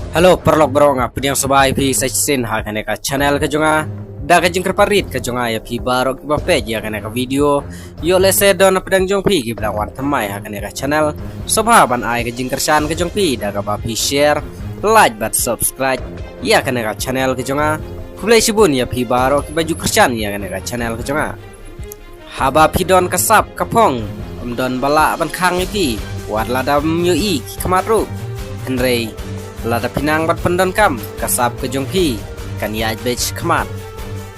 Halo perlok bro nga puding sabay pi sa sin ha kane ka channel ka jonga da ka jing kerparit ka jonga ya pi barok ba page ya kane ka video yo lese don pedang jong pi ki blang wan thamai ha kane ka channel sobha ban ai ka jing kersan ka jong pi da ka ba pi share like bat subscribe ya kane ka channel ka jonga kulai sibun ya pi barok baju kersan ya kane ka channel ka jonga haba pi don kasap kapong don bala ban khang pi wat ladam yo i kamaru henrei lada pinang bat pendon kam kasap ke jongpi kan ya bech khamat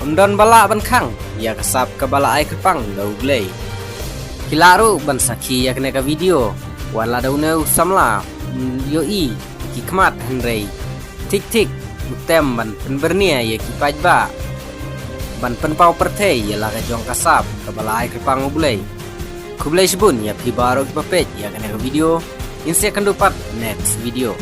pendon bala ban khang ya kasap ke bala ai kepang dau glei hilaru ban sakhi ya kene ka video wala dau neu samla yo i ki khamat henrei tik tik mutem ban penbernia ya ki pajba ban penpau perthe ya la ka jong kasap ke bala ai kepang glei kublai sibun ya pi baro ki papet ya kene ka video inse akan dapat next video.